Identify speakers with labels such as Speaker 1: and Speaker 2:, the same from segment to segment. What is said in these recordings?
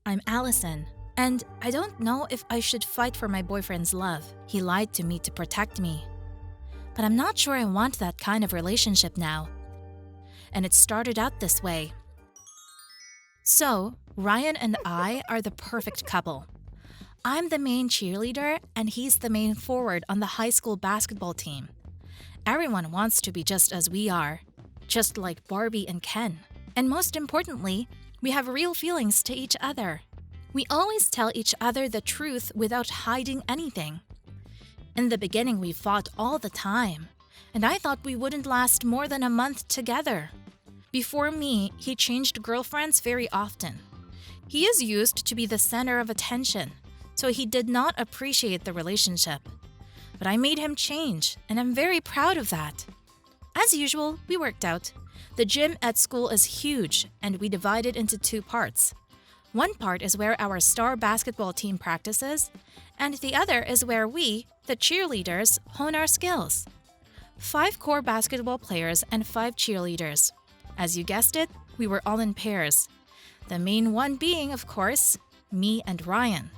Speaker 1: I'm Allison, and I don't know if I should fight for my boyfriend's love. He lied to me to protect me. But I'm not sure I want that kind of relationship now. And it started out this way. So, Ryan and I are the perfect couple. I'm the main cheerleader, and he's the main forward on the high school basketball team. Everyone wants to be just as we are, just like Barbie and Ken. And most importantly, we have real feelings to each other. We always tell each other the truth without hiding anything. In the beginning, we fought all the time, and I thought we wouldn't last more than a month together. Before me, he changed girlfriends very often. He is used to be the center of attention, so he did not appreciate the relationship. But I made him change, and I'm very proud of that. As usual, we worked out. The gym at school is huge, and we divided into two parts. One part is where our star basketball team practices, and the other is where we, the cheerleaders, hone our skills. 5 core basketball players and 5 cheerleaders. As you guessed it, we were all in pairs. The main one being, of course, me and Ryan.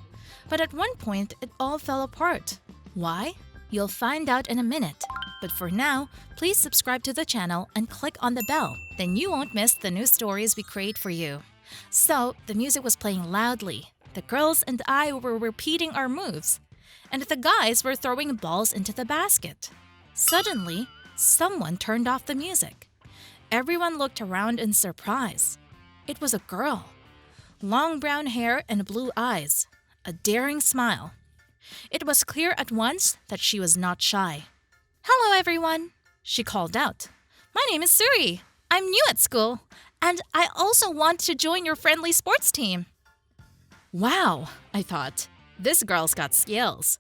Speaker 1: But at one point, it all fell apart. Why? You'll find out in a minute. But for now, please subscribe to the channel and click on the bell. Then you won't miss the new stories we create for you. So, the music was playing loudly. The girls and I were repeating our moves. And the guys were throwing balls into the basket. Suddenly, someone turned off the music. Everyone looked around in surprise. It was a girl. Long brown hair and blue eyes. A daring smile. It was clear at once that she was not shy. "Hello, everyone," she called out. "My name is Suri. I'm new at school, and I also want to join your friendly sports team." Wow, I thought. This girl's got skills.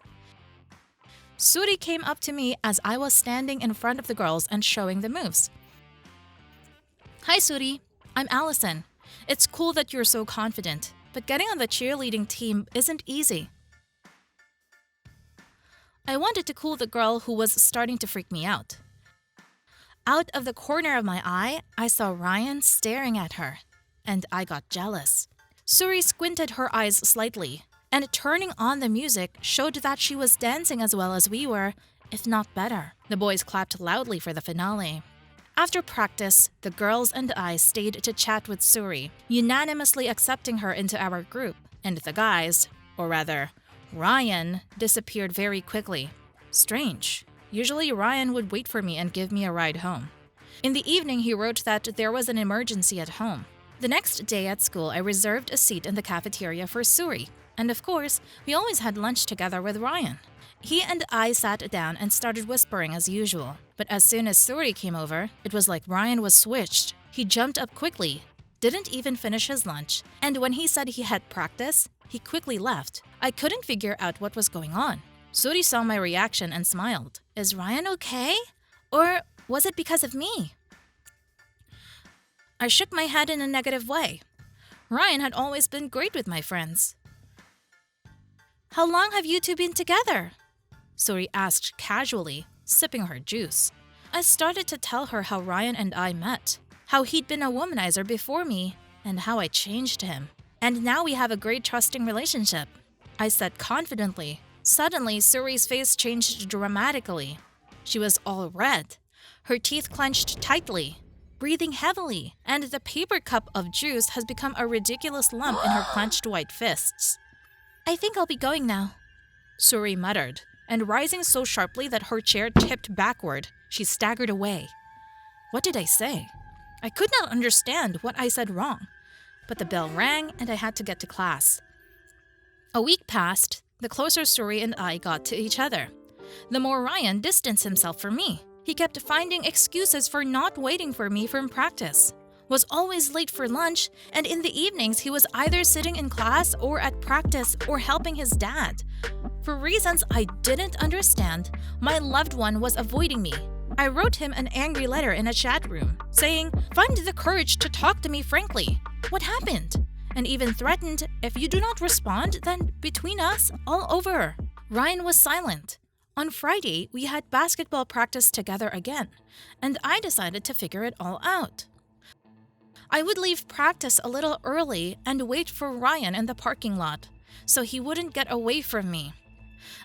Speaker 1: Suri came up to me as I was standing in front of the girls and showing the moves. "Hi, Suri. I'm Allison. It's cool that you're so confident, but getting on the cheerleading team isn't easy." I wanted to cool the girl who was starting to freak me out. Out of the corner of my eye, I saw Ryan staring at her, and I got jealous. Suri squinted her eyes slightly, and turning on the music showed that she was dancing as well as we were, if not better. The boys clapped loudly for the finale. After practice, the girls and I stayed to chat with Suri, unanimously accepting her into our group, and the guys, or rather, Ryan, disappeared very quickly. Strange. Usually Ryan would wait for me and give me a ride home. In the evening, he wrote that there was an emergency at home. The next day at school, I reserved a seat in the cafeteria for Suri, and of course, we always had lunch together with Ryan. He and I sat down and started whispering as usual. But as soon as Suri came over, it was like Ryan was switched. He jumped up quickly, didn't even finish his lunch, and when he said he had practice, he quickly left. I couldn't figure out what was going on. Suri saw my reaction and smiled. "Is Ryan okay? Or was it because of me?" I shook my head in a negative way. Ryan had always been great with my friends. "How long have you two been together?" Suri asked casually, sipping her juice. I started to tell her how Ryan and I met, how he'd been a womanizer before me, and how I changed him. And now we have a great trusting relationship, I said confidently. Suddenly, Suri's face changed dramatically. She was all red, her teeth clenched tightly, breathing heavily, and the paper cup of juice has become a ridiculous lump in her clenched white fists. "I think I'll be going now," Suri muttered, and rising so sharply that her chair tipped backward, she staggered away. What did I say? I could not understand what I said wrong, but the bell rang and I had to get to class. A week passed, the closer Suri and I got to each other. The more Ryan distanced himself from me. He kept finding excuses for not waiting for me from practice, was always late for lunch, and in the evenings he was either sitting in class or at practice or helping his dad. For reasons I didn't understand, my loved one was avoiding me. I wrote him an angry letter in a chat room, saying, "Find the courage to talk to me frankly. What happened?" And even threatened, "If you do not respond, then between us, all over." Ryan was silent. On Friday, we had basketball practice together again, and I decided to figure it all out. I would leave practice a little early and wait for Ryan in the parking lot, so he wouldn't get away from me.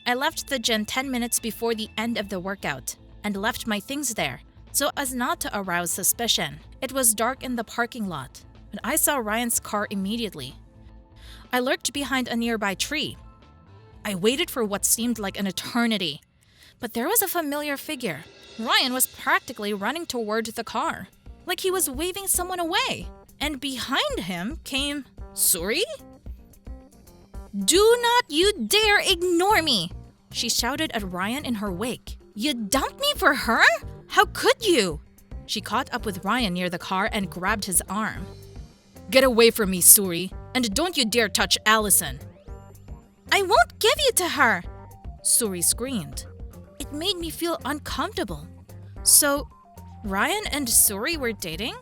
Speaker 1: I left the gym 10 minutes before the end of the workout and left my things there, so as not to arouse suspicion. It was dark in the parking lot, but I saw Ryan's car immediately. I lurked behind a nearby tree. I waited for what seemed like an eternity, but there was a familiar figure. Ryan was practically running toward the car, like he was waving someone away. And behind him came Suri? "Do not you dare ignore me!" she shouted at Ryan in her wake. "You dumped me for her? How could you?" She caught up with Ryan near the car and grabbed his arm. "Get away from me, Suri, and don't you dare touch Allison." "I won't give you to her!" Suri screamed. It made me feel uncomfortable. So, Ryan and Suri were dating?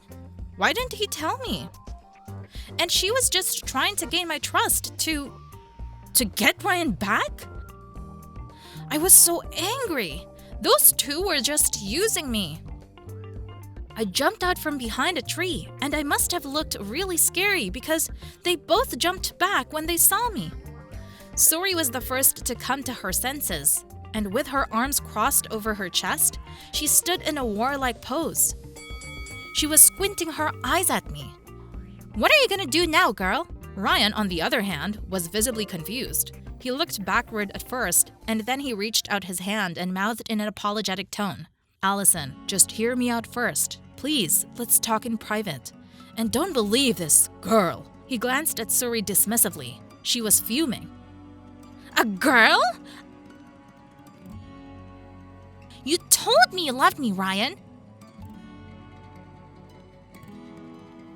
Speaker 1: Why didn't he tell me? And she was just trying to gain my trust to get Ryan back? I was so angry. Those two were just using me. I jumped out from behind a tree, and I must have looked really scary because they both jumped back when they saw me. Suri was the first to come to her senses, and with her arms crossed over her chest, she stood in a warlike pose. She was squinting her eyes at me. "What are you gonna do now, girl?" Ryan, on the other hand, was visibly confused. He looked backward at first, and then he reached out his hand and mouthed in an apologetic tone. "Allison, just hear me out first. Please, let's talk in private. And don't believe this girl." He glanced at Suri dismissively. She was fuming. "A girl? You told me you loved me, Ryan."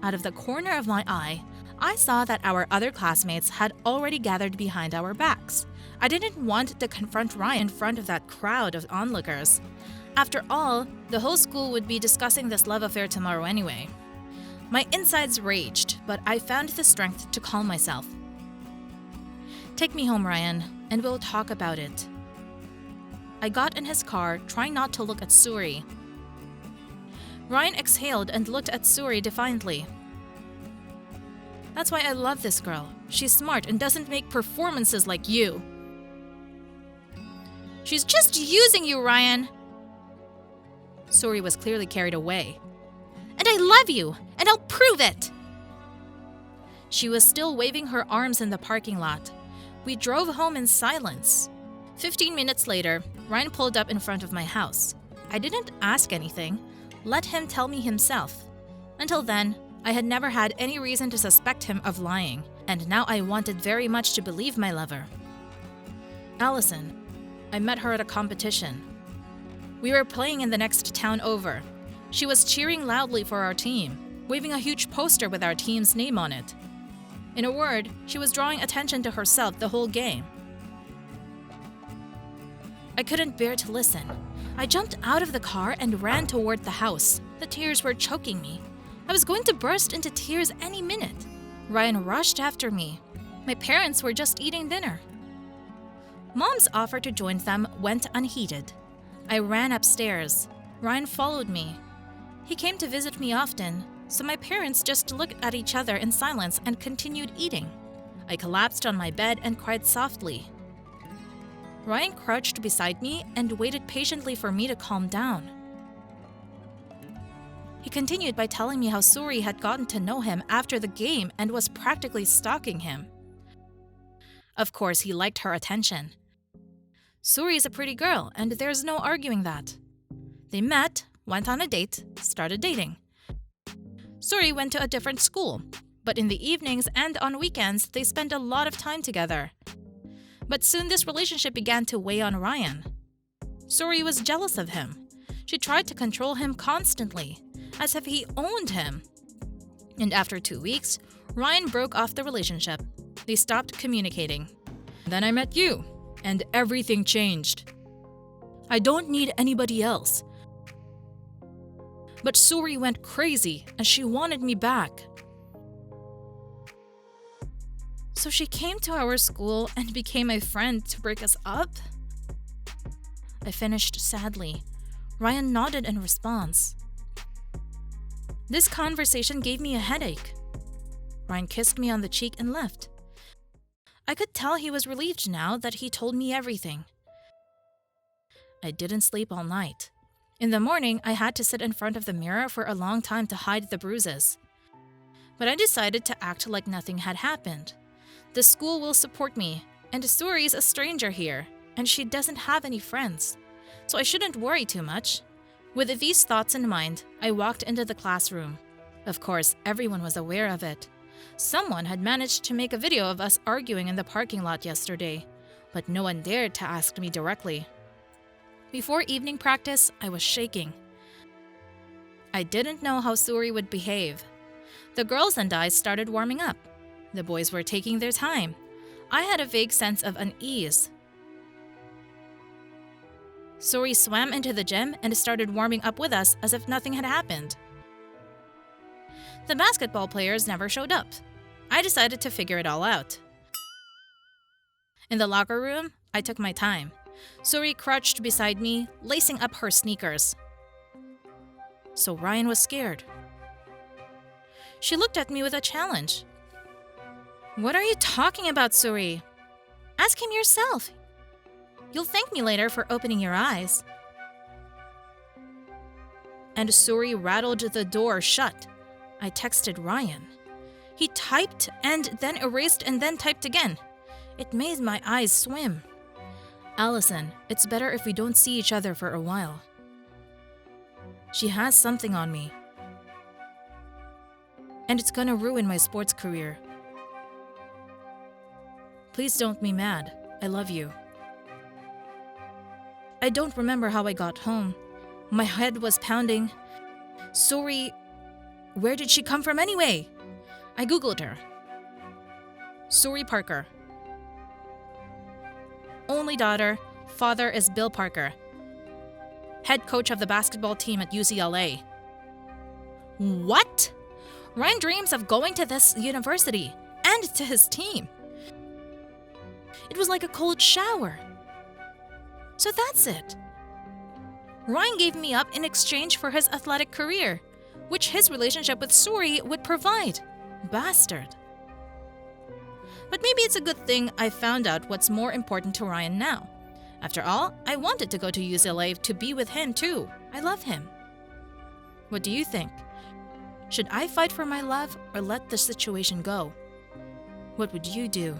Speaker 1: Out of the corner of my eye, I saw that our other classmates had already gathered behind our backs. I didn't want to confront Ryan in front of that crowd of onlookers. After all, the whole school would be discussing this love affair tomorrow anyway. My insides raged, but I found the strength to calm myself. "Take me home, Ryan, and we'll talk about it." I got in his car, trying not to look at Suri. Ryan exhaled and looked at Suri defiantly. "That's why I love this girl. She's smart and doesn't make performances like you." "She's just using you, Ryan." Suri was clearly carried away. "And I love you, and I'll prove it." She was still waving her arms in the parking lot. We drove home in silence. 15 minutes later, Ryan pulled up in front of my house. I didn't ask anything. Let him tell me himself. Until then, I had never had any reason to suspect him of lying, and now I wanted very much to believe my lover. Allison. I met her at a competition. We were playing in the next town over. She was cheering loudly for our team, waving a huge poster with our team's name on it. In a word, she was drawing attention to herself the whole game. I couldn't bear to listen. I jumped out of the car and ran toward the house. The tears were choking me. I was going to burst into tears any minute. Ryan rushed after me. My parents were just eating dinner. Mom's offer to join them went unheeded. I ran upstairs. Ryan followed me. He came to visit me often, so my parents just looked at each other in silence and continued eating. I collapsed on my bed and cried softly. Ryan crouched beside me and waited patiently for me to calm down. He continued by telling me how Suri had gotten to know him after the game and was practically stalking him. Of course, he liked her attention. Suri is a pretty girl, and there's no arguing that. They met, went on a date, started dating. Suri went to a different school, but in the evenings and on weekends, they spent a lot of time together. But soon this relationship began to weigh on Ryan. Suri was jealous of him. She tried to control him constantly, as if he owned him. And after 2 weeks, Ryan broke off the relationship. They stopped communicating. Then I met you, and everything changed. I don't need anybody else. But Suri went crazy, and she wanted me back. So she came to our school and became my friend to break us up? I finished sadly. Ryan nodded in response. This conversation gave me a headache. Ryan kissed me on the cheek and left. I could tell he was relieved now that he told me everything. I didn't sleep all night. In the morning, I had to sit in front of the mirror for a long time to hide the bruises. But I decided to act like nothing had happened. The school will support me, and Suri's a stranger here, and she doesn't have any friends, so I shouldn't worry too much. With these thoughts in mind, I walked into the classroom. Of course, everyone was aware of it. Someone had managed to make a video of us arguing in the parking lot yesterday, but no one dared to ask me directly. Before evening practice, I was shaking. I didn't know how Suri would behave. The girls and I started warming up. The boys were taking their time. I had a vague sense of unease. Suri swam into the gym and started warming up with us as if nothing had happened. The basketball players never showed up. I decided to figure it all out. In the locker room, I took my time. Suri crouched beside me, lacing up her sneakers. So Ryan was scared. She looked at me with a challenge. "What are you talking about, Suri? Ask him yourself. You'll thank me later for opening your eyes." And Suri rattled the door shut. I texted Ryan. He typed and then erased and then typed again. It made my eyes swim. "Allison, it's better if we don't see each other for a while. She has something on me. And it's gonna ruin my sports career. Please don't be mad. I love you." I don't remember how I got home. My head was pounding. Suri, where did she come from anyway? I googled her. Suri Parker. Only daughter, father is Bill Parker, head coach of the basketball team at UCLA. What? Ryan dreams of going to this university and to his team. It was like a cold shower. So that's it. Ryan gave me up in exchange for his athletic career, which his relationship with Suri would provide. Bastard. But maybe it's a good thing I found out what's more important to Ryan now. After all, I wanted to go to UCLA to be with him too. I love him. What do you think? Should I fight for my love or let the situation go? What would you do?